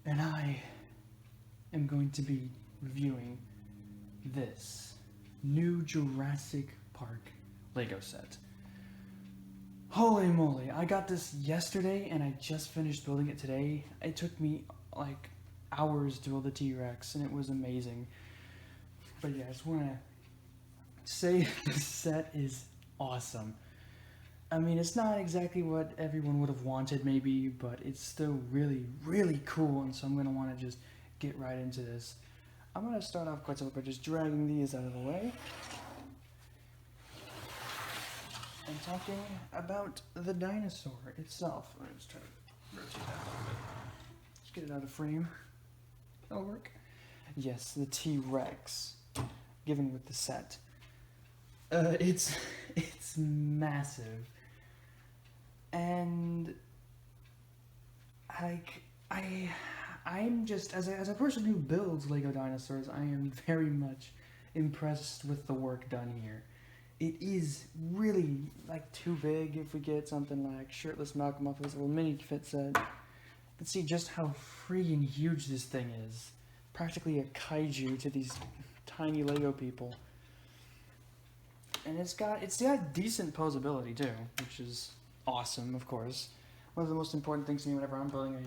and I am going to be reviewing this new Jurassic Park Lego set. Holy moly, I got this yesterday and I just finished building it today. It took me like hours to build the T.Rex and it was amazing. But yeah, I just want to say this set is awesome. I mean, it's not exactly what everyone would have wanted maybe, but it's still really, really cool, and so I'm going to want to just get right into this. I'm going to start off quite simple by just dragging these out of the way and talking about the dinosaur itself. Let's try to rotate that a little bit. Let's get it out of frame. That'll work. Yes, the T.Rex, given with the set. It's massive. And like I'm just as a person who builds Lego dinosaurs, I am very much impressed with the work done here. It is really like too big. If we get something like shirtless Malcolm off his little mini fit set, you can see just how freaking huge this thing is. Practically a kaiju to these tiny Lego people. And it's got decent posability too, which is awesome, of course. One of the most important things to me whenever I'm building a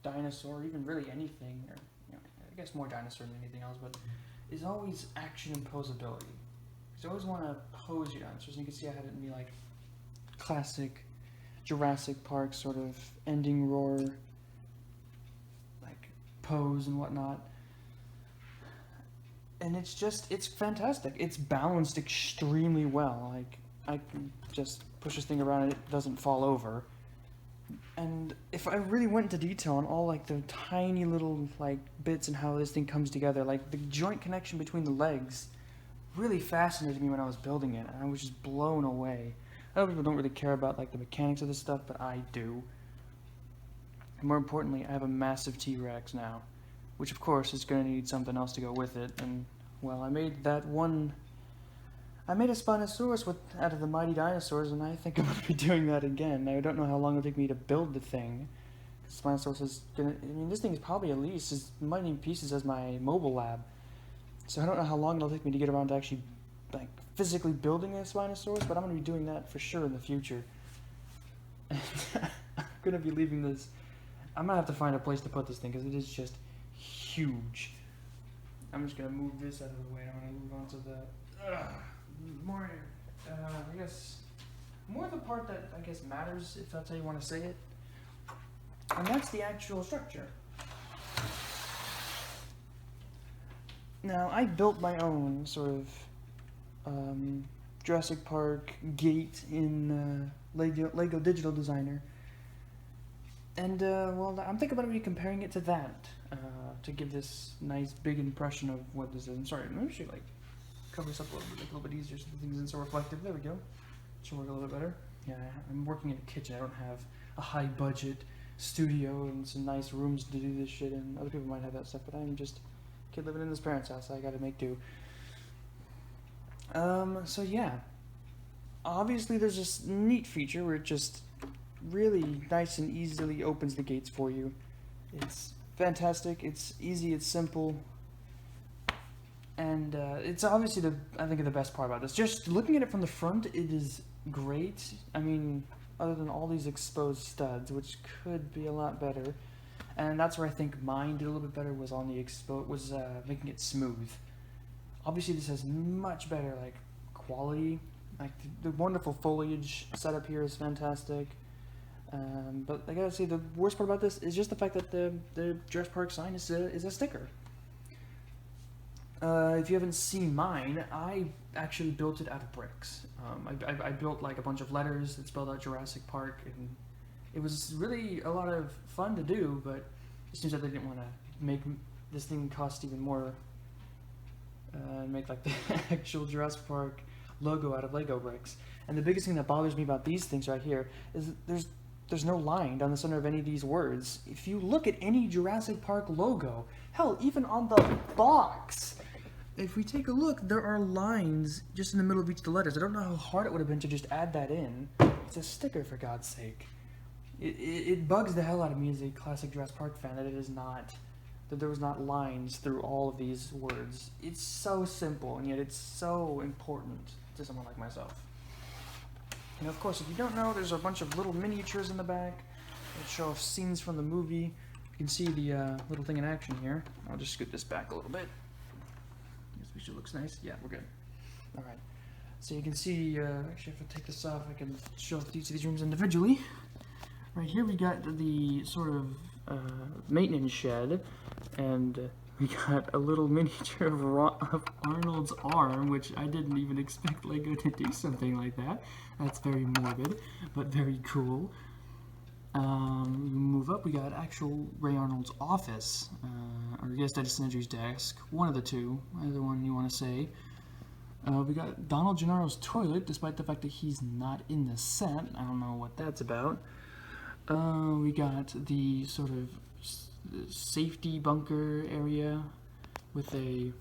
dinosaur, or even really anything, or I guess more dinosaur than anything else, but is always action and posability. Because I always want to pose your dinosaurs, and you can see I had it in the like classic Jurassic Park sort of ending roar like pose and whatnot. And it's fantastic. It's balanced extremely well. Like, I can just push this thing around and it doesn't fall over. And if I really went into detail on all like the tiny little like bits and how this thing comes together, like the joint connection between the legs really fascinated me when I was building it. And I was just blown away. Other people don't really care about like the mechanics of this stuff, but I do. And more importantly, I have a massive T-Rex now, which of course is going to need something else to go with it, and well, I made a Spinosaurus out of the mighty dinosaurs, and I think I'm going to be doing that again. I don't know how long it'll take me to build the thing. Spinosaurus is going to, this thing is probably at least as many pieces as my mobile lab, so I don't know how long it'll take me to get around to actually like physically building a Spinosaurus, but I'm going to be doing that for sure in the future. I'm going to be leaving this, I'm going to have to find a place to put this thing, because it is just huge. I'm just gonna move this out of the way. I'm gonna move on to the I guess more the part that I guess matters, if that's how you want to say it, and that's the actual structure. Now I built my own sort of Jurassic Park gate in Lego Digital Designer, and well, I'm thinking about maybe comparing it to that. To give this nice big impression of what this is. I'm sorry, maybe we should like cover this up a little bit easier so the thing isn't so reflective. There we go. Should work a little bit better. Yeah, I'm working in a kitchen. I don't have a high budget studio and some nice rooms to do this shit in. Other people might have that stuff, but I'm just a kid living in his parents' house. So I gotta make do. So yeah. Obviously there's this neat feature where it just really nice and easily opens the gates for you. It's fantastic, it's easy, it's simple, and it's obviously I think the best part about this. Just looking at it from the front, it is great. I mean, other than all these exposed studs, which could be a lot better, and that's where I think mine did a little bit better, was on the making it smooth. Obviously this has much better like quality, like the wonderful foliage setup here is fantastic. But I gotta say, the worst part about this is just the fact that the Jurassic Park sign is a sticker. If you haven't seen mine, I actually built it out of bricks. I built like a bunch of letters that spelled out Jurassic Park, and it was really a lot of fun to do, but it seems like they didn't want to make this thing cost even more, make like the actual Jurassic Park logo out of Lego bricks. And the biggest thing that bothers me about these things right here is that there's no line down the center of any of these words. If you look at any Jurassic Park logo, hell, even on the box, if we take a look, there are lines just in the middle of each of the letters. I don't know how hard it would have been to just add that in. It's a sticker, for God's sake. it bugs the hell out of me as a classic Jurassic Park fan that there was not lines through all of these words. It's so simple, and yet it's so important to someone like myself. And of course, if you don't know, there's a bunch of little miniatures in the back that show off scenes from the movie. You can see the little thing in action here. I'll just scoot this back a little bit. This picture looks nice. Yeah, we're good. All right. So you can see, actually if I take this off, I can show each of these rooms individually. Right here we got the sort of maintenance shed, and we got a little miniature of Arnold's arm, which I didn't even expect Lego to do something like that. That's very morbid, but very cool. Move up, we got actual Ray Arnold's office, or I guess Dennis Nedry's desk, one of the two, either one you want to say. We got Donald Gennaro's toilet, despite the fact that he's not in the set. I don't know what that's about. We got the sort of safety bunker area with a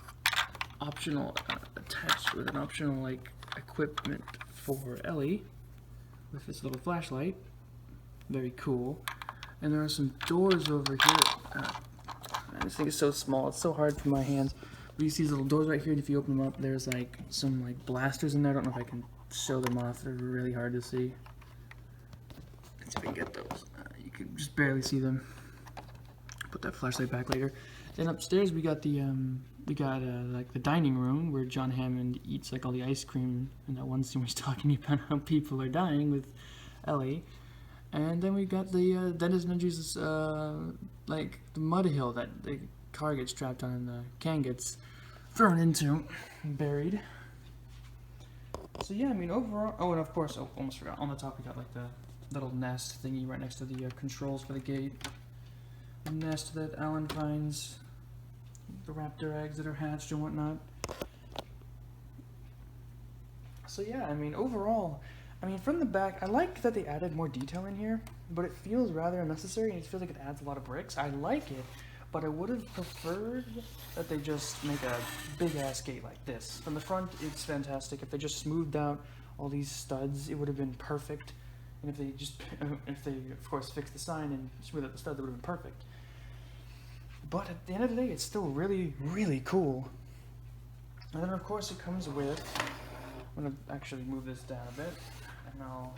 optional, attached with an optional, like, equipment for Ellie with this little flashlight. Very cool. And there are some doors over here. This thing is so small, it's so hard for my hands. But you see these little doors right here, and if you open them up, there's like some like blasters in there. I don't know if I can show them off, they're really hard to see. Let's see if I can get those. You can just barely see them. Put that flashlight back later. Then upstairs we got the like the dining room where John Hammond eats like all the ice cream in that one scene where he's talking about how people are dying with Ellie. And then we got the Dennis Nedry's like the mud hill that the car gets trapped on and the can gets thrown into and buried. So yeah, I mean overall, oh, and of course, oh, almost forgot, on the top we got like the little nest thingy right next to the controls for the gate. The nest that Alan finds the raptor eggs that are hatched and whatnot. So yeah, I mean overall, I mean from the back, I like that they added more detail in here, but it feels rather unnecessary and it feels like it adds a lot of bricks. I like it, but I would have preferred that they just make a big ass gate like this. From the front, it's fantastic. If they just smoothed out all these studs, it would have been perfect. And if they of course fixed the sign and smoothed out the studs, it would have been perfect. But at the end of the day, it's still really, really cool. And then of course it comes with, I'm gonna actually move this down a bit, and I'll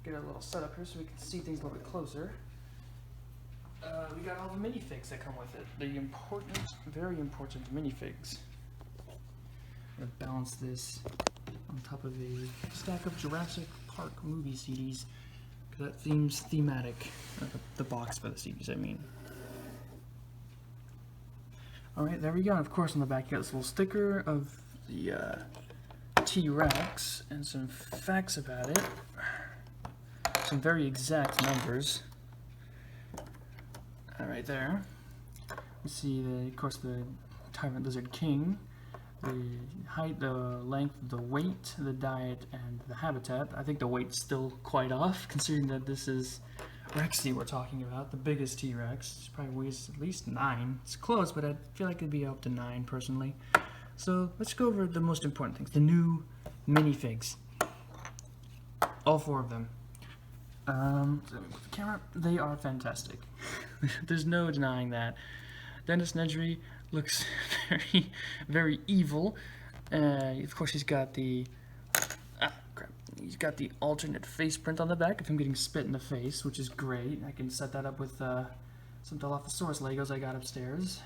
get a little setup here so we can see things a little bit closer. We got all the minifigs that come with it. The important, very important minifigs. I'm gonna balance this on top of a stack of Jurassic Park movie CDs, because that theme's thematic. The box for the CDs, I mean. Alright, there we go. And of course on the back you got this little sticker of the T.Rex and some facts about it. Some very exact numbers. Right there. We see of course the Tyrant Lizard King, the height, the length, the weight, the diet, and the habitat. I think the weight's still quite off, considering that this is Rexy we're talking about, the biggest T-Rex. It probably weighs at least 9. It's close, but I feel like it'd be up to 9 personally. So let's go over the most important things. The new minifigs. All 4 of them. So let me move the camera. They are fantastic. There's no denying that. Dennis Nedry looks very, very evil. Of course, he's got the he's got the alternate face print on the back of him getting spit in the face, which is great. I can set that up with some Dilophosaurus Legos I got upstairs.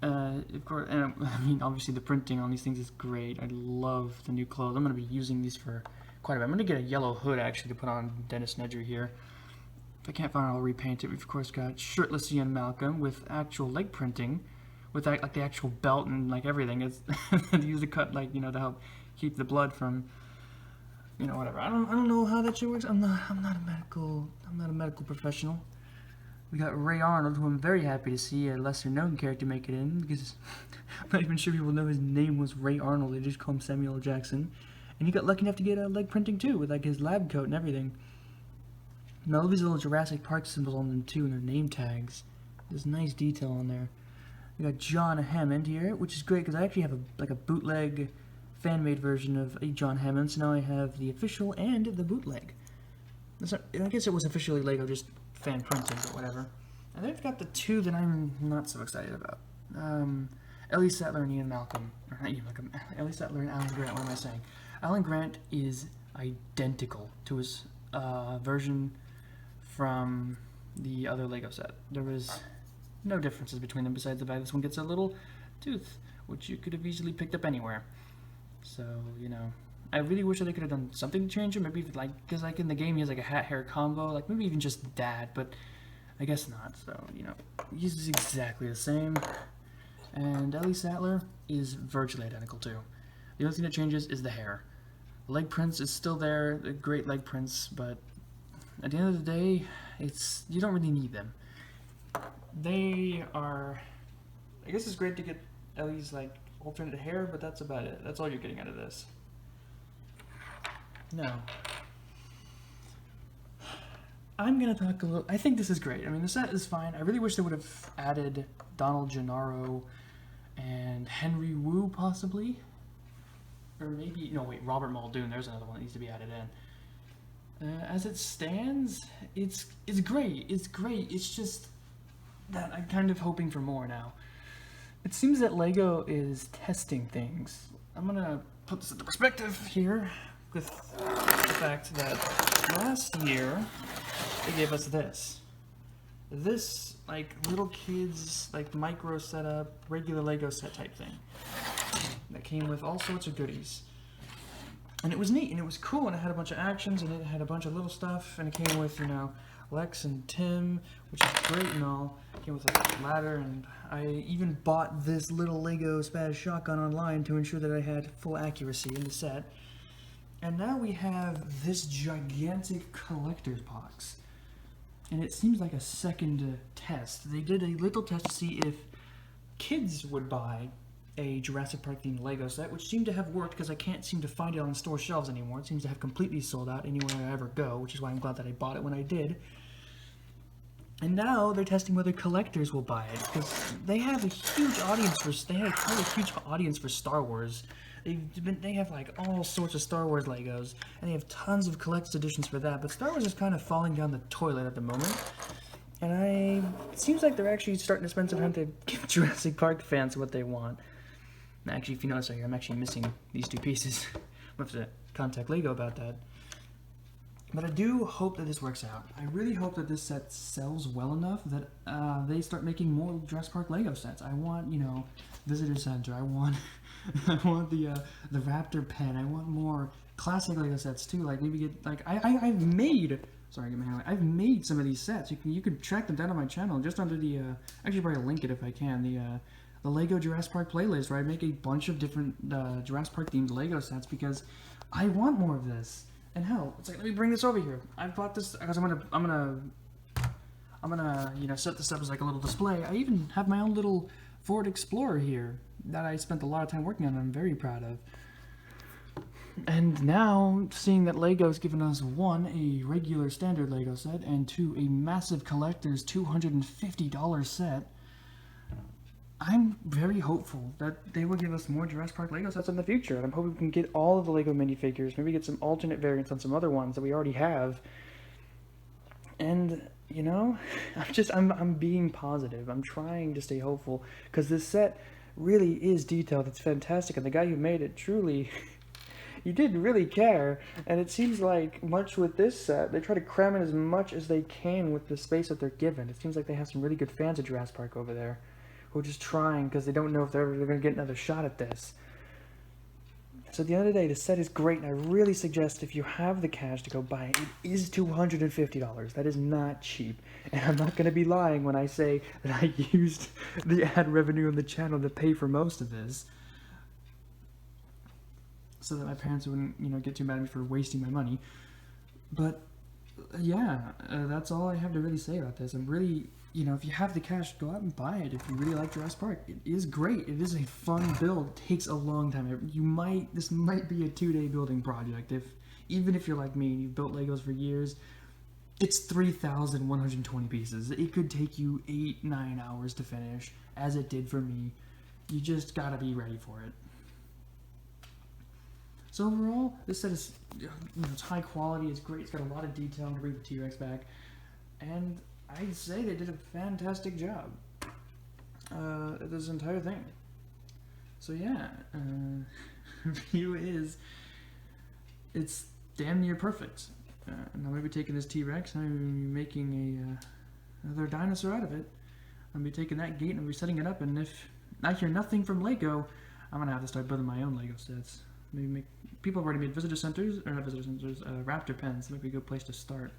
Of course, and I mean, obviously the printing on these things is great. I love the new clothes. I'm going to be using these for quite a bit. I'm going to get a yellow hood actually to put on Dennis Nedry here. If I can't find it, I'll repaint it. We've of course got shirtless Ian Malcolm with actual leg printing, with like the actual belt and like everything. It's they use the cut, like, you know, to help keep the blood from, you know, whatever. I don't know how that shit works. I'm not a medical professional. We got Ray Arnold, who I'm very happy to see a lesser known character make it in, because I'm not even sure people know his name was Ray Arnold. They just call him Samuel L. Jackson. And he got lucky enough to get a leg printing too, with like his lab coat and everything. And all these little Jurassic Park symbols on them too, and their name tags. There's nice detail on there. We got John Hammond here, which is great because I actually have a bootleg fan-made version of a John Hammond, so now I have the official and the bootleg. I guess it was officially Lego just fan printing, but whatever. And they've got the two that I'm not so excited about. Ellie Sattler and Ian Malcolm. Or not Ian Malcolm. Ellie Sattler and Alan Grant, what am I saying? Alan Grant is identical to his version from the other Lego set. There was no differences between them besides the fact this one gets a little tooth, which you could have easily picked up anywhere. So, you know, I really wish that they could have done something to change it. Maybe, if, like, because like in the game he has like a hat-hair combo, like maybe even just that, but I guess not. So, you know, he's exactly the same. And Ellie Sattler is virtually identical too. The only thing that changes is the hair. Leg prints is still there, the great leg prints, but at the end of the day, you don't really need them. They are, I guess it's great to get Ellie's like alternate hair, but that's about it. That's all you're getting out of this. No. I'm gonna talk a little. I think this is great. I mean, the set is fine. I really wish they would have added Donald Gennaro and Henry Wu, possibly. Or maybe, no, wait, Robert Muldoon. There's another one that needs to be added in. As it stands, it's great. It's great. It's just that I'm kind of hoping for more now. It seems that Lego is testing things. I'm gonna put this into perspective here with the fact that last year they gave us this. This, like, little kids, like, micro setup, regular Lego set type thing that came with all sorts of goodies. And it was neat, and it was cool, and it had a bunch of actions, and it had a bunch of little stuff, and it came with, you know, Lex and Tim, which is great and all. It came with a ladder, and I even bought this little Lego Spaz shotgun online to ensure that I had full accuracy in the set. And now we have this gigantic collector's box. And it seems like a second test. They did a little test to see if kids would buy a Jurassic Park themed Lego set, which seemed to have worked because I can't seem to find it on the store shelves anymore. It seems to have completely sold out anywhere I ever go, which is why I'm glad that I bought it when I did. And now they're testing whether collectors will buy it, because they have a huge audience for. They had quite a huge audience for Star Wars. They have like all sorts of Star Wars Legos, and they have tons of collector's editions for that. But Star Wars is kind of falling down the toilet at the moment, and it seems like they're actually starting to spend some time to give Jurassic Park fans what they want. Actually, if you notice right here, I'm actually missing these two pieces. We'll have to contact Lego about that. But I do hope that this works out. I really hope that this set sells well enough that they start making more Jurassic Park Lego sets. I want, you know, Visitor Center. I want the Raptor pen. I want more classic Lego sets too. Like maybe get like I've made. Sorry, get my hand. I've made some of these sets. You can track them down on my channel just under the. Actually, probably link it if I can. The Lego Jurassic Park playlist, where I make a bunch of different Jurassic Park themed Lego sets because I want more of this. And hell, it's like, let me bring this over here. I bought this because I'm gonna you know, set this up as like a little display. I even have my own little Ford Explorer here that I spent a lot of time working on and I'm very proud of. And now, seeing that Lego's given us one, a regular standard Lego set, and two, a massive collector's $250 set, I'm very hopeful that they will give us more Jurassic Park Lego sets in the future. And I'm hoping we can get all of the Lego minifigures, maybe get some alternate variants on some other ones that we already have. And, you know, I'm being positive. I'm trying to stay hopeful, because this set really is detailed. It's fantastic, and the guy who made it truly... he did really care, and it seems like much with this set, they try to cram in as much as they can with the space that they're given. It seems like they have some really good fans of Jurassic Park over there, who are just trying because they don't know if they're going to get another shot at this. So at the end of the day, the set is great, and I really suggest if you have the cash to go buy it. It is $250. That is not cheap, and I'm not going to be lying when I say that I used the ad revenue on the channel to pay for most of this, so that my parents wouldn't, you know, get too mad at me for wasting my money. But yeah, that's all I have to really say about this. I'm really, you know, if you have the cash, go out and buy it. If you really like Jurassic Park, it is great. It is a fun build. It takes a long time. This might be a 2-day building project. Even if you're like me and you've built Legos for years, it's 3,120 pieces. It could take you 8-9 hours to finish, as it did for me. You just gotta be ready for it. So overall, this set is, it's high quality, it's great, it's got a lot of detail to bring the T-Rex back, and I'd say they did a fantastic job. This entire thing. So yeah, review is, it's damn near perfect. And I'm going to be taking this T-Rex, and I'm going to be making another dinosaur out of it. I'm going to be taking that gate and resetting it up, and if I hear nothing from Lego, I'm going to have to start building my own Lego sets. Maybe make, people have already made visitor centers, or not visitor centers, raptor pens. That might be a good place to start.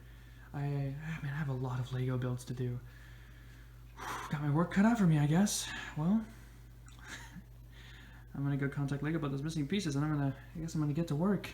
I have a lot of Lego builds to do. Got my work cut out for me, I guess. Well, I'm going to go contact Lego about those missing pieces, and I guess I'm going to get to work.